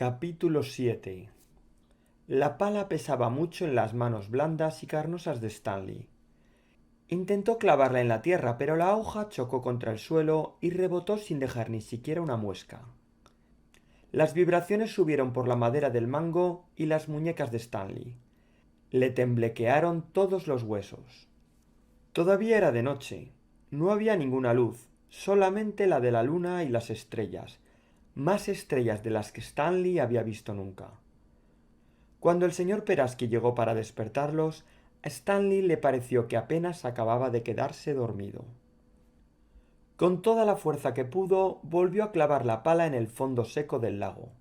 Capítulo 7. La pala pesaba mucho en las manos blandas y carnosas de Stanley. Intentó clavarla en la tierra, pero la hoja chocó contra el suelo y rebotó sin dejar ni siquiera una muesca. Las vibraciones subieron por la madera del mango y las muñecas de Stanley. Le temblequearon todos los huesos. Todavía era de noche. No había ninguna luz, solamente la de la luna y las estrellas, más estrellas de las que Stanley había visto nunca. Cuando el señor Peraski llegó para despertarlos, a Stanley le pareció que apenas acababa de quedarse dormido. Con toda la fuerza que pudo, volvió a clavar la pala en el fondo seco del lago.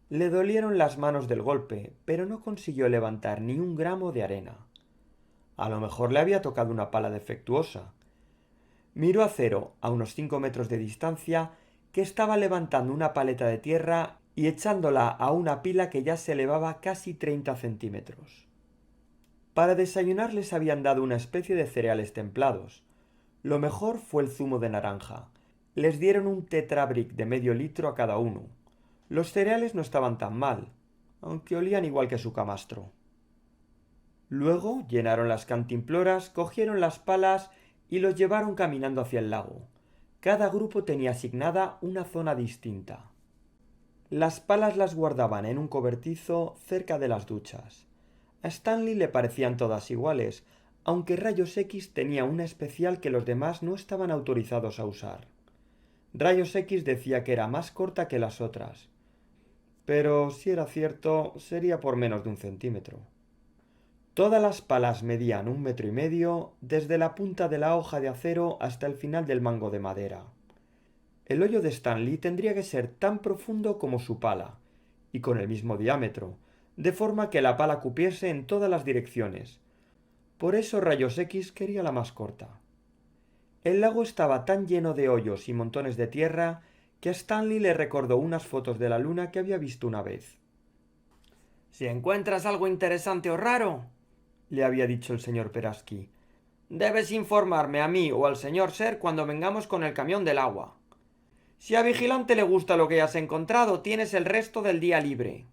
Le dolieron las manos del golpe, pero no consiguió levantar ni un gramo de arena. A lo mejor le había tocado una pala defectuosa. Miró a Cero, a unos 5 metros de distancia, que estaba levantando una paleta de tierra y echándola a una pila que ya se elevaba casi 30 centímetros. Para desayunar les habían dado una especie de cereales templados. Lo mejor fue el zumo de naranja. Les dieron un tetrabric de medio litro a cada uno. Los cereales no estaban tan mal, aunque olían igual que su camastro. Luego llenaron las cantimploras, cogieron las palas y los llevaron caminando hacia el lago. Cada grupo tenía asignada una zona distinta. Las palas las guardaban en un cobertizo cerca de las duchas. A Stanley le parecían todas iguales, aunque Rayos X tenía una especial que los demás no estaban autorizados a usar. Rayos X decía que era más corta que las otras, pero si era cierto, sería por menos de 1 centímetro. Todas las palas medían 1,5 metros, desde la punta de la hoja de acero hasta el final del mango de madera. El hoyo de Stanley tendría que ser tan profundo como su pala, y con el mismo diámetro, de forma que la pala cupiese en todas las direcciones. Por eso Rayos X quería la más corta. El lago estaba tan lleno de hoyos y montones de tierra que a Stanley le recordó unas fotos de la luna que había visto una vez. «Si encuentras algo interesante o raro», le había dicho el señor Peraski, «debes informarme a mí o al señor Ser cuando vengamos con el camión del agua. Si a Vigilante le gusta lo que has encontrado, tienes el resto del día libre».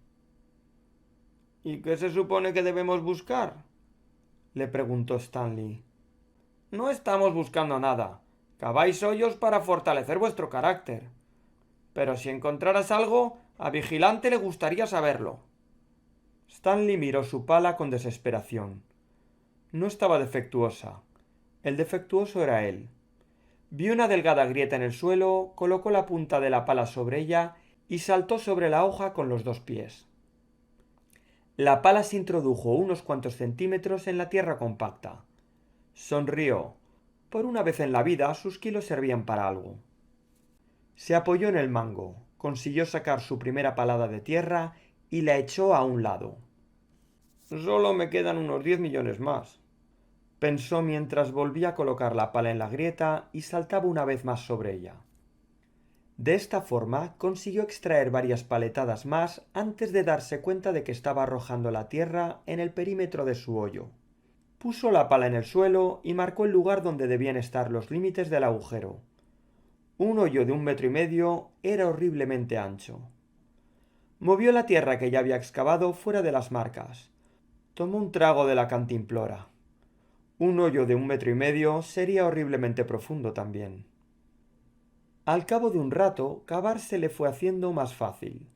«¿Y qué se supone que debemos buscar?», le preguntó Stanley. «No estamos buscando nada. Caváis hoyos para fortalecer vuestro carácter. Pero si encontraras algo, a Vigilante le gustaría saberlo». Stanley miró su pala con desesperación. No estaba defectuosa. El defectuoso era él. Vio una delgada grieta en el suelo, colocó la punta de la pala sobre ella y saltó sobre la hoja con los 2 pies. La pala se introdujo unos cuantos centímetros en la tierra compacta. Sonrió. Por una vez en la vida sus kilos servían para algo. Se apoyó en el mango, consiguió sacar su primera palada de tierra y la echó a un lado. «Solo me quedan unos 10 millones más», pensó mientras volvía a colocar la pala en la grieta y saltaba una vez más sobre ella. De esta forma consiguió extraer varias paletadas más antes de darse cuenta de que estaba arrojando la tierra en el perímetro de su hoyo. Puso la pala en el suelo y marcó el lugar donde debían estar los límites del agujero. Un hoyo de 1,5 metros era horriblemente ancho. Movió la tierra que ya había excavado fuera de las marcas. Tomó un trago de la cantimplora. Un hoyo de 1,5 metros sería horriblemente profundo también. Al cabo de un rato, cavar se le fue haciendo más fácil.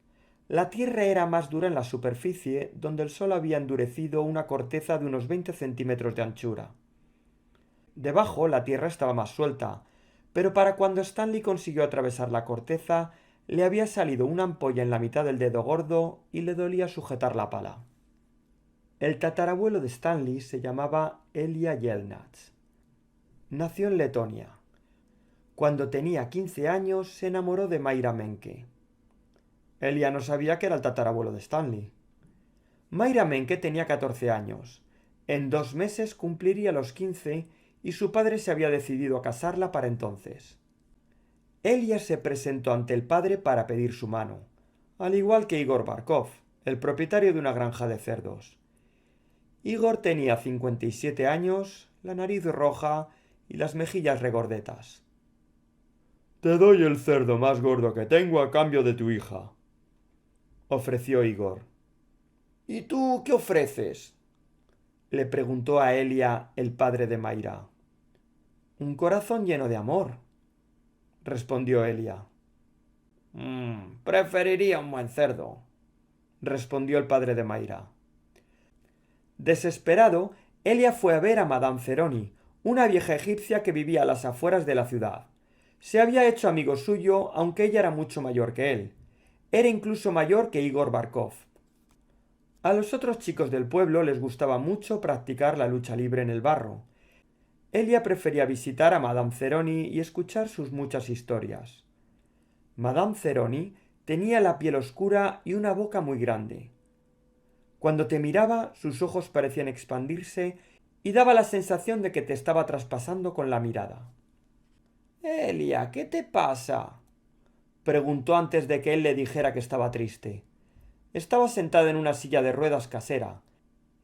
La tierra era más dura en la superficie, donde el sol había endurecido una corteza de unos 20 centímetros de anchura. Debajo la tierra estaba más suelta, pero para cuando Stanley consiguió atravesar la corteza, le había salido una ampolla en la mitad del dedo gordo y le dolía sujetar la pala. El tatarabuelo de Stanley se llamaba Elia Yelnats. Nació en Letonia. Cuando tenía 15 años se enamoró de Mayra Menke. Elia no sabía que era el tatarabuelo de Stanley. Mayra Menke tenía 14 años. En 2 meses cumpliría los 15 y su padre se había decidido a casarla para entonces. Elia se presentó ante el padre para pedir su mano, al igual que Igor Barkov, el propietario de una granja de cerdos. Igor tenía 57 años, la nariz roja y las mejillas regordetas. «Te doy el cerdo más gordo que tengo a cambio de tu hija». ofreció Igor. ¿Y tú qué ofreces? Le preguntó a Elia el padre de Mayra. Un corazón lleno de amor, respondió Elia. Preferiría un buen cerdo, respondió el padre de Mayra. Desesperado, Elia fue a ver a Madame Ceroni, una vieja egipcia que vivía a las afueras de la ciudad. Se había hecho amigo suyo, aunque ella era mucho mayor que él. Era incluso mayor que Igor Barkov. A los otros chicos del pueblo les gustaba mucho practicar la lucha libre en el barro. Elia prefería visitar a Madame Ceroni y escuchar sus muchas historias. Madame Ceroni tenía la piel oscura y una boca muy grande. Cuando te miraba, sus ojos parecían expandirse y daba la sensación de que te estaba traspasando con la mirada. Elia, ¿qué te pasa? Preguntó antes de que él le dijera que estaba triste. Estaba sentada en una silla de ruedas casera.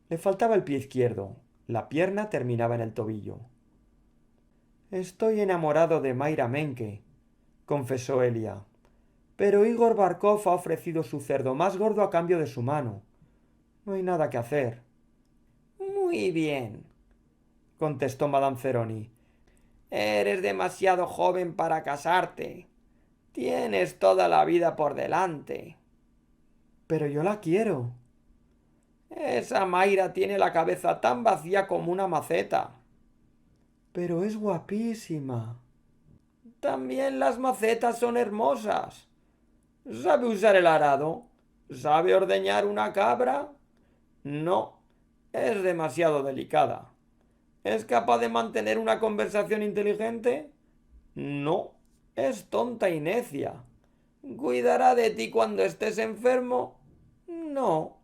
Le faltaba el pie izquierdo. La pierna terminaba en el tobillo. Estoy enamorado de Mayra Menke, confesó Elia. Pero Igor Barkov ha ofrecido su cerdo más gordo a cambio de su mano. No hay nada que hacer. Muy bien, contestó Madame Ceroni. Eres demasiado joven para casarte. Tienes toda la vida por delante. Pero yo la quiero. Esa Mayra tiene la cabeza tan vacía como una maceta. Pero es guapísima. También las macetas son hermosas. ¿Sabe usar el arado? ¿Sabe ordeñar una cabra? No, es demasiado delicada. ¿Es capaz de mantener una conversación inteligente? No, es tonta y necia. ¿Cuidará de ti cuando estés enfermo? No,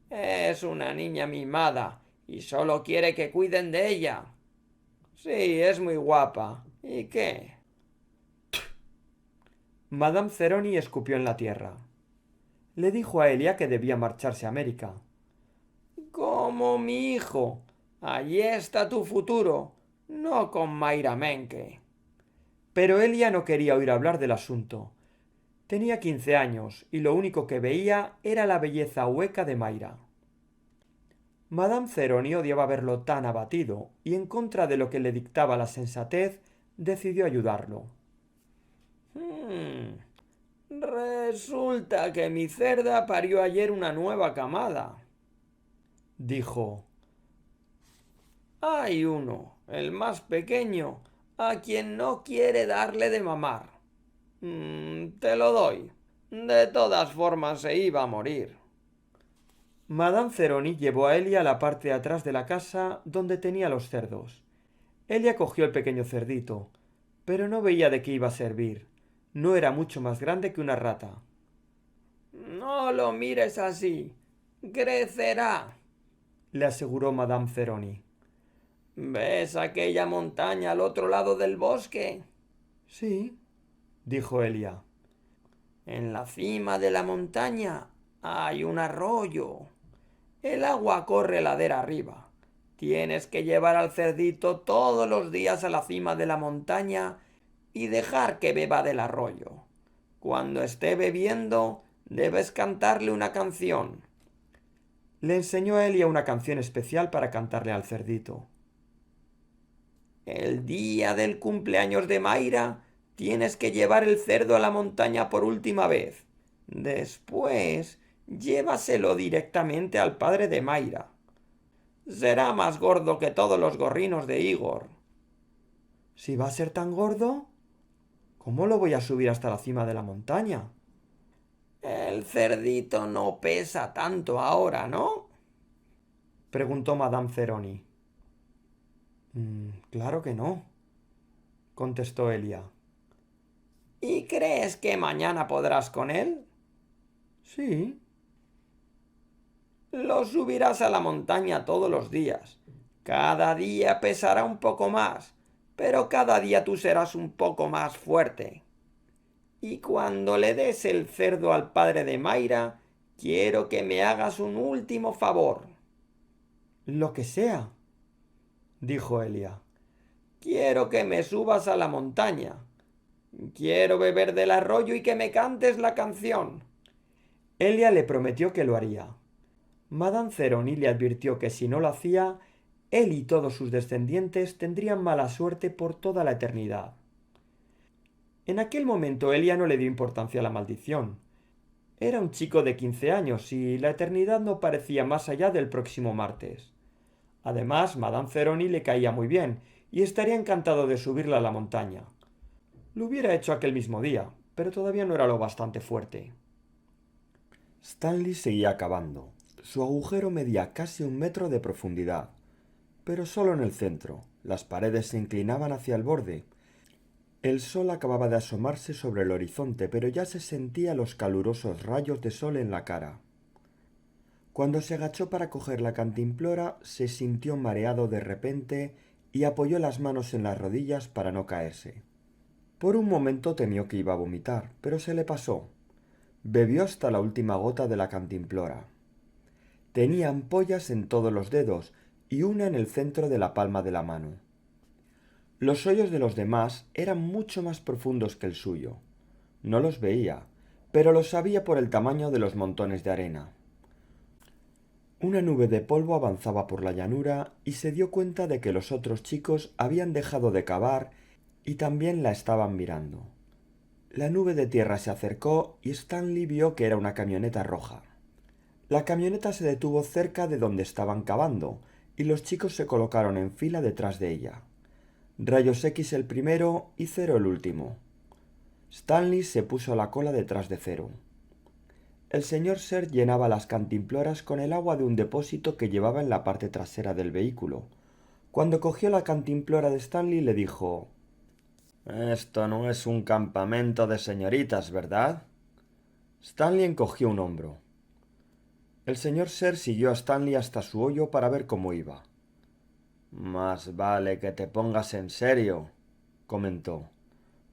es una niña mimada y solo quiere que cuiden de ella. Sí, es muy guapa. ¿Y qué? Madame Ceroni escupió en la tierra. Le dijo a Elia que debía marcharse a América. Como mi hijo. Allí está tu futuro, no con Mayra Menke. Pero Elia no quería oír hablar del asunto. Tenía 15 años y lo único que veía era la belleza hueca de Mayra. Madame Ceroni odiaba verlo tan abatido y en contra de lo que le dictaba la sensatez, decidió ayudarlo. Resulta que mi cerda parió ayer una nueva camada, dijo. Hay uno, el más pequeño, a quien no quiere darle de mamar. Te lo doy. De todas formas se iba a morir. Madame Ceroni llevó a Elia a la parte de atrás de la casa donde tenía los cerdos. Elia cogió el pequeño cerdito, pero no veía de qué iba a servir. No era mucho más grande que una rata. No lo mires así. Crecerá, le aseguró Madame Ceroni. ¿Ves aquella montaña al otro lado del bosque? Sí, dijo Elia. En la cima de la montaña hay un arroyo. El agua corre ladera arriba. Tienes que llevar al cerdito todos los días a la cima de la montaña y dejar que beba del arroyo. Cuando esté bebiendo, debes cantarle una canción. Le enseñó a Elia una canción especial para cantarle al cerdito. El día del cumpleaños de Mayra, tienes que llevar el cerdo a la montaña por última vez. Después, llévaselo directamente al padre de Mayra. Será más gordo que todos los gorrinos de Igor. ¿Si va a ser tan gordo? ¿Cómo lo voy a subir hasta la cima de la montaña? El cerdito no pesa tanto ahora, ¿no? Preguntó Madame Ceroni. Claro que no, contestó Elia. ¿Y crees que mañana podrás con él? Sí. Lo subirás a la montaña todos los días. Cada día pesará un poco más, pero cada día tú serás un poco más fuerte. Y cuando le des el cerdo al padre de Mayra, quiero que me hagas un último favor. Lo que sea, dijo Elia. Quiero que me subas a la montaña. Quiero beber del arroyo y que me cantes la canción. Elia le prometió que lo haría. Madame Ceroni le advirtió que si no lo hacía, él y todos sus descendientes tendrían mala suerte por toda la eternidad. En aquel momento Elia no le dio importancia a la maldición. Era un chico de 15 años y la eternidad no parecía más allá del próximo martes. Además, Madame Ceroni le caía muy bien y estaría encantado de subirla a la montaña. Lo hubiera hecho aquel mismo día, pero todavía no era lo bastante fuerte. Stanley seguía cavando. Su agujero medía casi 1 metro de profundidad, pero solo en el centro. Las paredes se inclinaban hacia el borde. El sol acababa de asomarse sobre el horizonte, pero ya se sentía los calurosos rayos de sol en la cara. Cuando se agachó para coger la cantimplora, se sintió mareado de repente y apoyó las manos en las rodillas para no caerse. Por un momento temió que iba a vomitar, pero se le pasó. Bebió hasta la última gota de la cantimplora. Tenía ampollas en todos los dedos y una en el centro de la palma de la mano. Los hoyos de los demás eran mucho más profundos que el suyo. No los veía, pero los sabía por el tamaño de los montones de arena. Una nube de polvo avanzaba por la llanura y se dio cuenta de que los otros chicos habían dejado de cavar y también la estaban mirando. La nube de tierra se acercó y Stanley vio que era una camioneta roja. La camioneta se detuvo cerca de donde estaban cavando y los chicos se colocaron en fila detrás de ella. Rayos X el primero y Cero el último. Stanley se puso a la cola detrás de Cero. El señor Ser llenaba las cantimploras con el agua de un depósito que llevaba en la parte trasera del vehículo. Cuando cogió la cantimplora de Stanley le dijo: «Esto no es un campamento de señoritas, ¿verdad?» Stanley encogió un hombro. El señor Ser siguió a Stanley hasta su hoyo para ver cómo iba. «Más vale que te pongas en serio», comentó,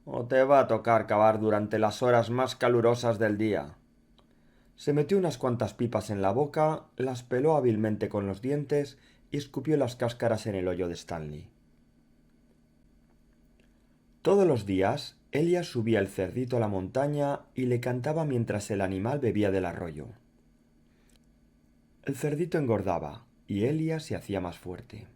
«o te va a tocar cavar durante las horas más calurosas del día». Se metió unas cuantas pipas en la boca, las peló hábilmente con los dientes y escupió las cáscaras en el hoyo de Stanley. Todos los días, Elia subía el cerdito a la montaña y le cantaba mientras el animal bebía del arroyo. El cerdito engordaba y Elia se hacía más fuerte.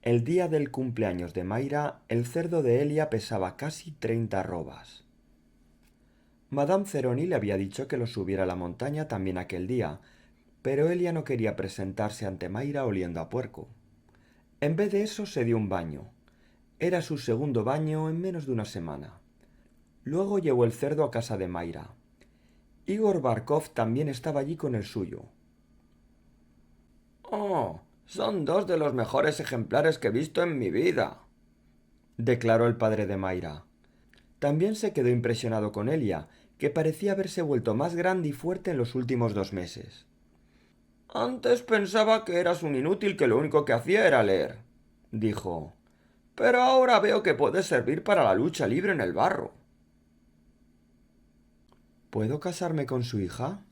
El día del cumpleaños de Mayra, el cerdo de Elia pesaba casi 30 arrobas. Madame Ceroni le había dicho que lo subiera a la montaña también aquel día, pero Elia no quería presentarse ante Mayra oliendo a puerco. En vez de eso se dio un baño. Era su segundo baño en menos de una semana. Luego llevó el cerdo a casa de Mayra. Igor Barkov también estaba allí con el suyo. «Oh, son 2 de los mejores ejemplares que he visto en mi vida», declaró el padre de Mayra. También se quedó impresionado con Elia, que parecía haberse vuelto más grande y fuerte en los últimos 2 meses. «Antes pensaba que eras un inútil que lo único que hacía era leer», dijo, «pero ahora veo que puedes servir para la lucha libre en el barro». «¿Puedo casarme con su hija?»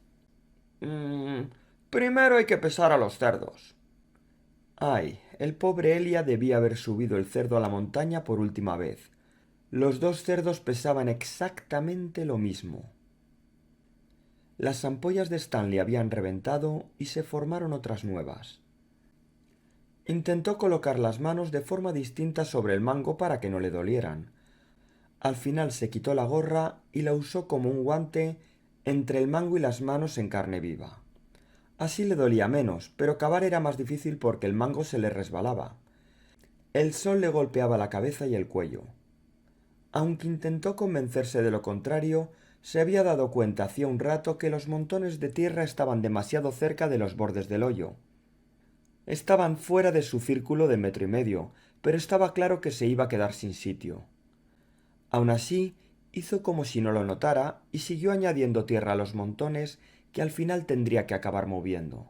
Primero hay que pesar a los cerdos». Ay, el pobre Elia debía haber subido el cerdo a la montaña por última vez. Los 2 cerdos pesaban exactamente lo mismo. Las ampollas de Stanley habían reventado y se formaron otras nuevas. Intentó colocar las manos de forma distinta sobre el mango para que no le dolieran. Al final se quitó la gorra y la usó como un guante entre el mango y las manos en carne viva. Así le dolía menos, pero cavar era más difícil porque el mango se le resbalaba. El sol le golpeaba la cabeza y el cuello. Aunque intentó convencerse de lo contrario, se había dado cuenta hacía un rato que los montones de tierra estaban demasiado cerca de los bordes del hoyo. Estaban fuera de su círculo de 1,5 metros, pero estaba claro que se iba a quedar sin sitio. Aun así, hizo como si no lo notara y siguió añadiendo tierra a los montones que al final tendría que acabar moviendo.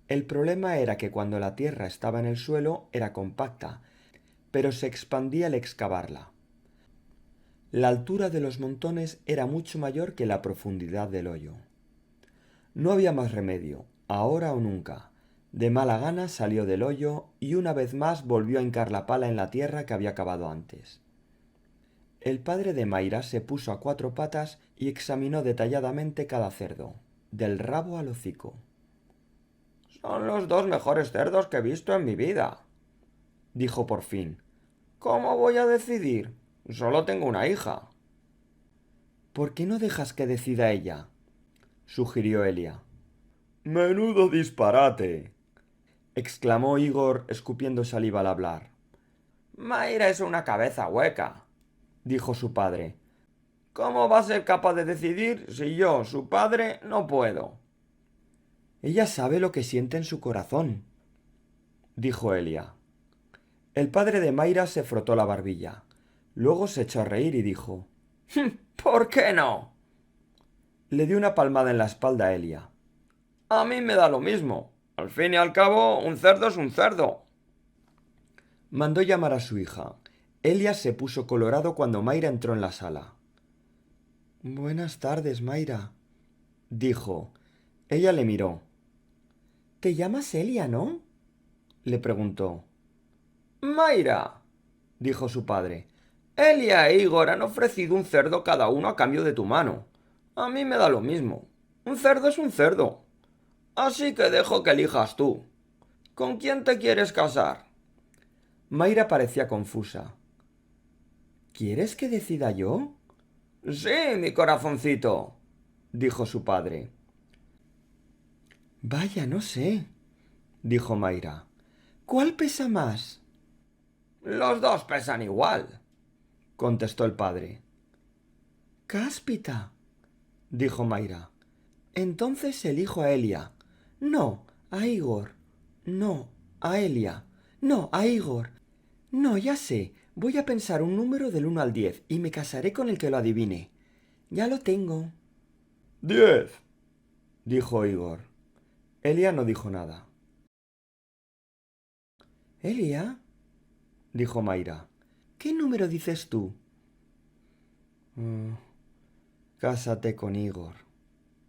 El problema era que cuando la tierra estaba en el suelo era compacta, pero se expandía al excavarla. La altura de los montones era mucho mayor que la profundidad del hoyo. No había más remedio, ahora o nunca. De mala gana salió del hoyo y una vez más volvió a hincar la pala en la tierra que había cavado antes. El padre de Mayra se puso a cuatro patas y examinó detalladamente cada cerdo, del rabo al hocico. Son los dos mejores cerdos que he visto en mi vida, dijo por fin. ¿Cómo voy a decidir? Solo tengo una hija. ¿Por qué no dejas que decida ella? Sugirió Elia. Menudo disparate, exclamó Igor escupiendo saliva al hablar. Mayra es una cabeza hueca, dijo su padre. ¿Cómo va a ser capaz de decidir si yo, su padre, no puedo? Ella sabe lo que siente en su corazón, dijo Elia. El padre de Mayra se frotó la barbilla. Luego se echó a reír y dijo: ¿Por qué no? Le dio una palmada en la espalda a Elia. A mí me da lo mismo. Al fin y al cabo, un cerdo es un cerdo. Mandó llamar a su hija. Elia se puso colorado cuando Mayra entró en la sala. Buenas tardes, Mayra, dijo. Ella le miró. ¿Te llamas Elia, no? Le preguntó. Mayra, dijo su padre. Elia e Igor han ofrecido un cerdo cada uno a cambio de tu mano. A mí me da lo mismo. Un cerdo es un cerdo. Así que dejo que elijas tú. ¿Con quién te quieres casar? Mayra parecía confusa. ¿Quieres que decida yo? Sí, mi corazoncito, dijo su padre. Vaya, no sé, dijo Mayra. ¿Cuál pesa más? Los dos pesan igual, contestó el padre. Cáspita, dijo Mayra. Entonces elijo a Elia. No, a Igor. No, a Elia. No, a Igor. No, ya sé. Voy a pensar un número del 1 al 10 y me casaré con el que lo adivine. Ya lo tengo. 10, dijo Igor. Elia no dijo nada. Elia, dijo Mayra, ¿qué número dices tú? Cásate con Igor,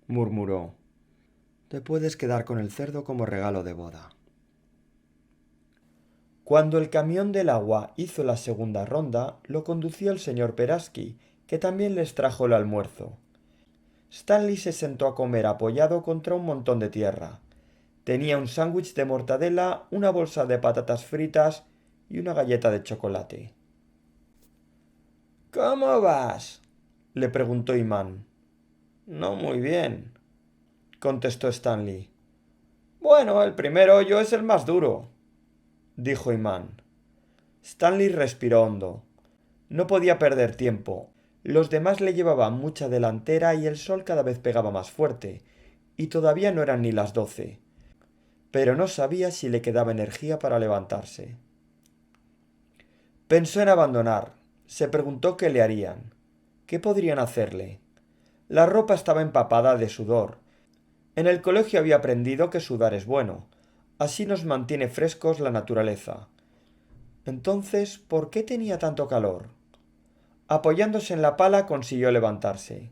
murmuró. Te puedes quedar con el cerdo como regalo de boda. Cuando el camión del agua hizo la segunda ronda, lo conducía el señor Peraski, que también les trajo el almuerzo. Stanley se sentó a comer apoyado contra un montón de tierra. Tenía un sándwich de mortadela, una bolsa de patatas fritas y una galleta de chocolate. ¿Cómo vas? Le preguntó Imán. No muy bien, contestó Stanley. Bueno, el primer hoyo es el más duro, dijo Imán. Stanley respiró hondo. No podía perder tiempo. Los demás le llevaban mucha delantera y el sol cada vez pegaba más fuerte, y todavía no eran ni las 12. Pero no sabía si le quedaba energía para levantarse. Pensó en abandonar. Se preguntó qué le harían. ¿Qué podrían hacerle? La ropa estaba empapada de sudor. En el colegio había aprendido que sudar es bueno. Así nos mantiene frescos la naturaleza. Entonces, ¿por qué tenía tanto calor? Apoyándose en la pala consiguió levantarse.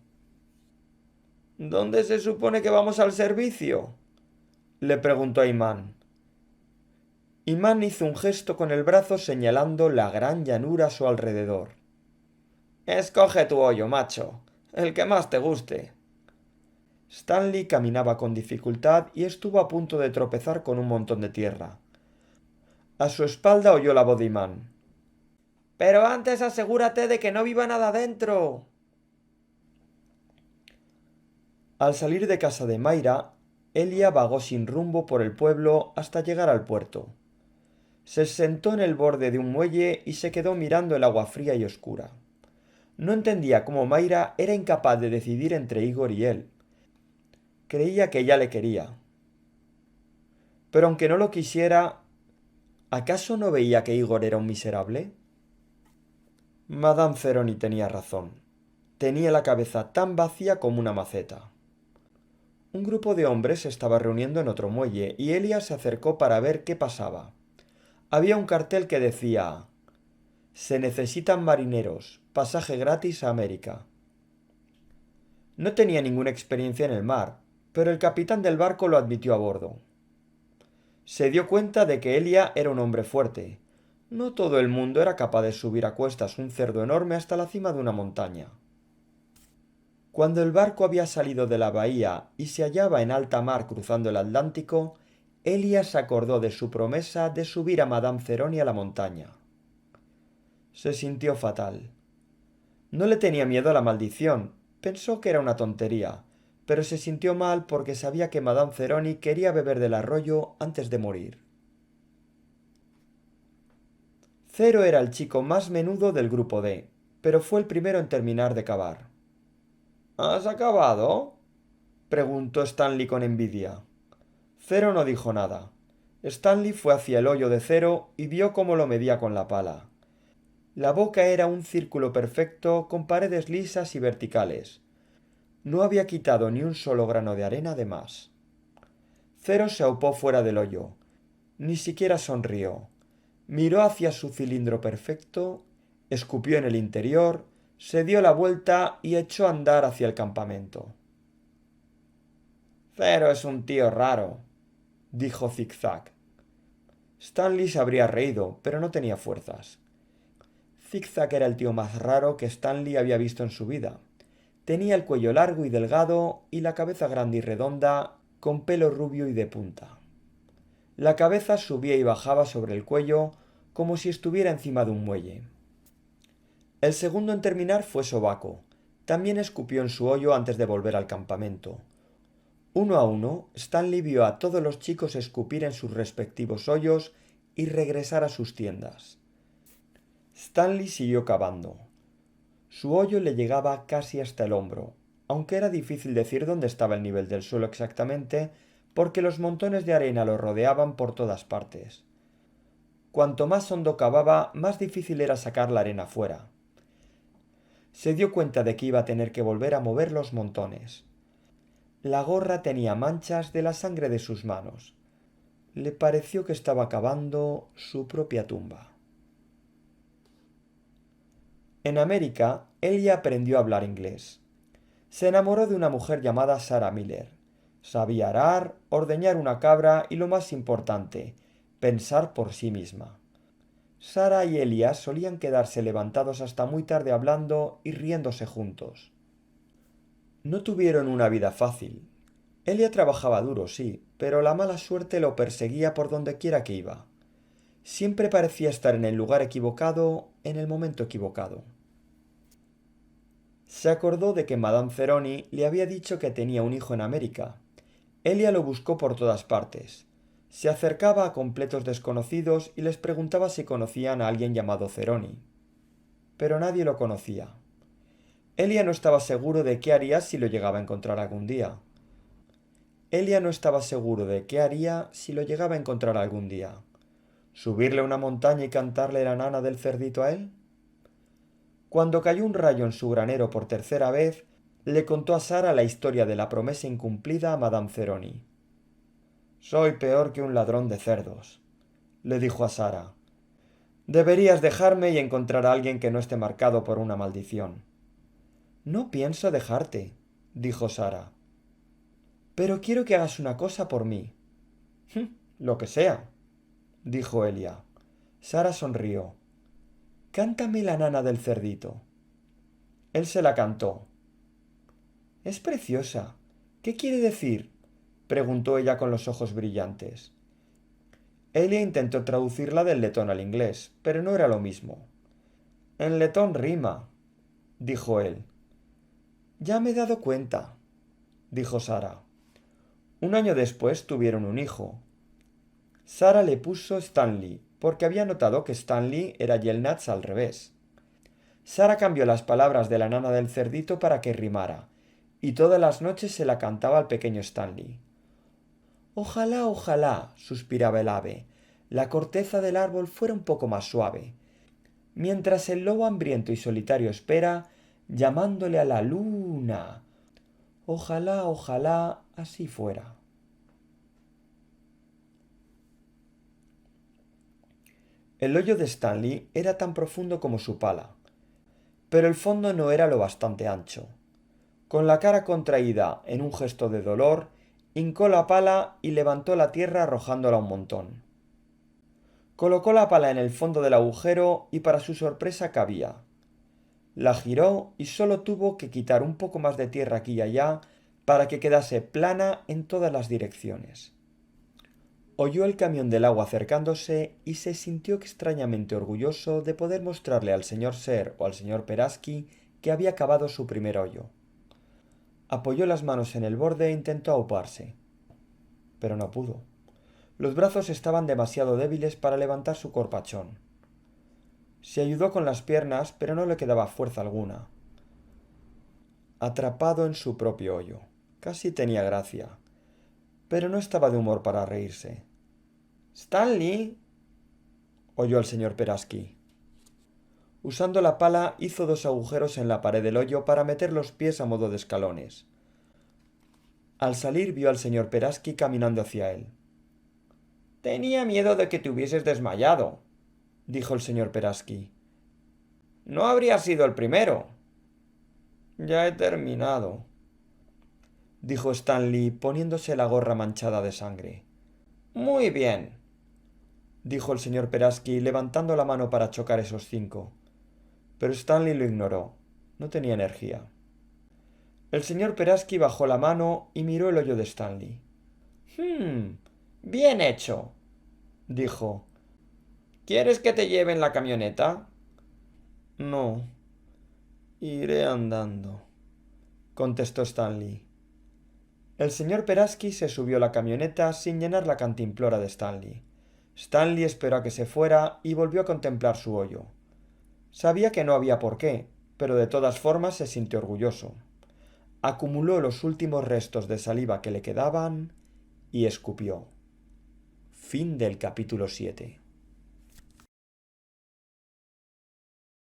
¿Dónde se supone que vamos al servicio? Le preguntó a Imán. Imán hizo un gesto con el brazo señalando la gran llanura a su alrededor. Escoge tu hoyo, macho, el que más te guste. Stanley caminaba con dificultad y estuvo a punto de tropezar con un montón de tierra. A su espalda oyó la voz de Imán. Pero antes asegúrate de que no viva nada dentro. Al salir de casa de Mayra, Elia vagó sin rumbo por el pueblo hasta llegar al puerto. Se sentó en el borde de un muelle y se quedó mirando el agua fría y oscura. No entendía cómo Mayra era incapaz de decidir entre Igor y él. Creía que ella le quería. Pero aunque no lo quisiera, ¿acaso no veía que Igor era un miserable? Madame Ceroni tenía razón. Tenía la cabeza tan vacía como una maceta. Un grupo de hombres se estaba reuniendo en otro muelle y Elia se acercó para ver qué pasaba. Había un cartel que decía: Se necesitan marineros, pasaje gratis a América. No tenía ninguna experiencia en el mar, pero el capitán del barco lo admitió a bordo. Se dio cuenta de que Elia era un hombre fuerte. No todo el mundo era capaz de subir a cuestas un cerdo enorme hasta la cima de una montaña. Cuando el barco había salido de la bahía y se hallaba en alta mar cruzando el Atlántico, Elias se acordó de su promesa de subir a Madame Ceroni a la montaña. Se sintió fatal. No le tenía miedo a la maldición, pensó que era una tontería, pero se sintió mal porque sabía que Madame Ceroni quería beber del arroyo antes de morir. Cero era el chico más menudo del grupo D, pero fue el primero en terminar de cavar. ¿Has acabado? Preguntó Stanley con envidia. Cero no dijo nada. Stanley fue hacia el hoyo de Cero y vio cómo lo medía con la pala. La boca era un círculo perfecto con paredes lisas y verticales. No había quitado ni un solo grano de arena de más. Cero se aupó fuera del hoyo. Ni siquiera sonrió. Miró hacia su cilindro perfecto, escupió en el interior, se dio la vuelta y echó a andar hacia el campamento. Cero es un tío raro, dijo Zigzag. Stanley se habría reído, pero no tenía fuerzas. Zigzag era el tío más raro que Stanley había visto en su vida. Tenía el cuello largo y delgado y la cabeza grande y redonda, con pelo rubio y de punta. La cabeza subía y bajaba sobre el cuello como si estuviera encima de un muelle. El segundo en terminar fue Sobaco. También escupió en su hoyo antes de volver al campamento. Uno a uno, Stanley vio a todos los chicos escupir en sus respectivos hoyos y regresar a sus tiendas. Stanley siguió cavando. Su hoyo le llegaba casi hasta el hombro, aunque era difícil decir dónde estaba el nivel del suelo exactamente, porque los montones de arena lo rodeaban por todas partes. Cuanto más hondo cavaba, más difícil era sacar la arena fuera. Se dio cuenta de que iba a tener que volver a mover los montones. La gorra tenía manchas de la sangre de sus manos. Le pareció que estaba cavando su propia tumba. En América, Elia aprendió a hablar inglés. Se enamoró de una mujer llamada Sarah Miller. Sabía arar, ordeñar una cabra y, lo más importante, pensar por sí misma. Sarah y Elia solían quedarse levantados hasta muy tarde hablando y riéndose juntos. No tuvieron una vida fácil. Elia trabajaba duro, sí, pero la mala suerte lo perseguía por donde quiera que iba. Siempre parecía estar en el lugar equivocado, en el momento equivocado. Se acordó de que Madame Ceroni le había dicho que tenía un hijo en América. Elia lo buscó por todas partes. Se acercaba a completos desconocidos y les preguntaba si conocían a alguien llamado Ceroni. Pero nadie lo conocía. Elia no estaba seguro de qué haría si lo llegaba a encontrar algún día. Elia no estaba seguro de qué haría si lo llegaba a encontrar algún día. ¿Subirle una montaña y cantarle la nana del cerdito a él? Cuando cayó un rayo en su granero por tercera vez, le contó a Sara la historia de la promesa incumplida a Madame Ceroni. Soy peor que un ladrón de cerdos, le dijo a Sara. Deberías dejarme y encontrar a alguien que no esté marcado por una maldición. No pienso dejarte, dijo Sara. Pero quiero que hagas una cosa por mí. Lo que sea, dijo Elia. Sara sonrió. Cántame la nana del cerdito. Él se la cantó. Es preciosa. ¿Qué quiere decir? Preguntó ella con los ojos brillantes. Elia intentó traducirla del letón al inglés, pero no era lo mismo. En letón rima, dijo él. Ya me he dado cuenta, dijo Sara. Un año después tuvieron un hijo. Sara le puso Stanley, porque había notado que Stanley era Yelnats al revés. Sara cambió las palabras de la nana del cerdito para que rimara, y todas las noches se la cantaba al pequeño Stanley. Ojalá, ojalá, suspiraba el ave, la corteza del árbol fuera un poco más suave, mientras el lobo hambriento y solitario espera, llamándole a la luna. Ojalá, ojalá, así fuera. El hoyo de Stanley era tan profundo como su pala, pero el fondo no era lo bastante ancho. Con la cara contraída en un gesto de dolor, hincó la pala y levantó la tierra arrojándola un montón. Colocó la pala en el fondo del agujero y para su sorpresa cabía. La giró y solo tuvo que quitar un poco más de tierra aquí y allá para que quedase plana en todas las direcciones. Oyó el camión del agua acercándose y se sintió extrañamente orgulloso de poder mostrarle al señor Ser o al señor Peraski que había cavado su primer hoyo. Apoyó las manos en el borde e intentó auparse, pero no pudo. Los brazos estaban demasiado débiles para levantar su corpachón. Se ayudó con las piernas, pero no le quedaba fuerza alguna. Atrapado en su propio hoyo. Casi tenía gracia, pero no estaba de humor para reírse. —¡Stanley! —oyó el señor Peraski. Usando la pala hizo 2 agujeros en la pared del hoyo para meter los pies a modo de escalones. Al salir vio al señor Peraski caminando hacia él. —Tenía miedo de que te hubieses desmayado —dijo el señor Peraski—. No habría sido el primero. —Ya he terminado —dijo Stanley poniéndose la gorra manchada de sangre. —Muy bien —dijo el señor Peraski levantando la mano para chocar esos 5. Pero Stanley lo ignoró. No tenía energía. El señor Peraski bajó la mano y miró el hoyo de Stanley. Bien hecho —dijo—. ¿Quieres que te lleve en la camioneta? No. Iré andando —contestó Stanley. El señor Peraski se subió a la camioneta sin llenar la cantimplora de Stanley. Stanley esperó a que se fuera y volvió a contemplar su hoyo. Sabía que no había por qué, pero de todas formas se sintió orgulloso. Acumuló los últimos restos de saliva que le quedaban y escupió. Fin del capítulo 7.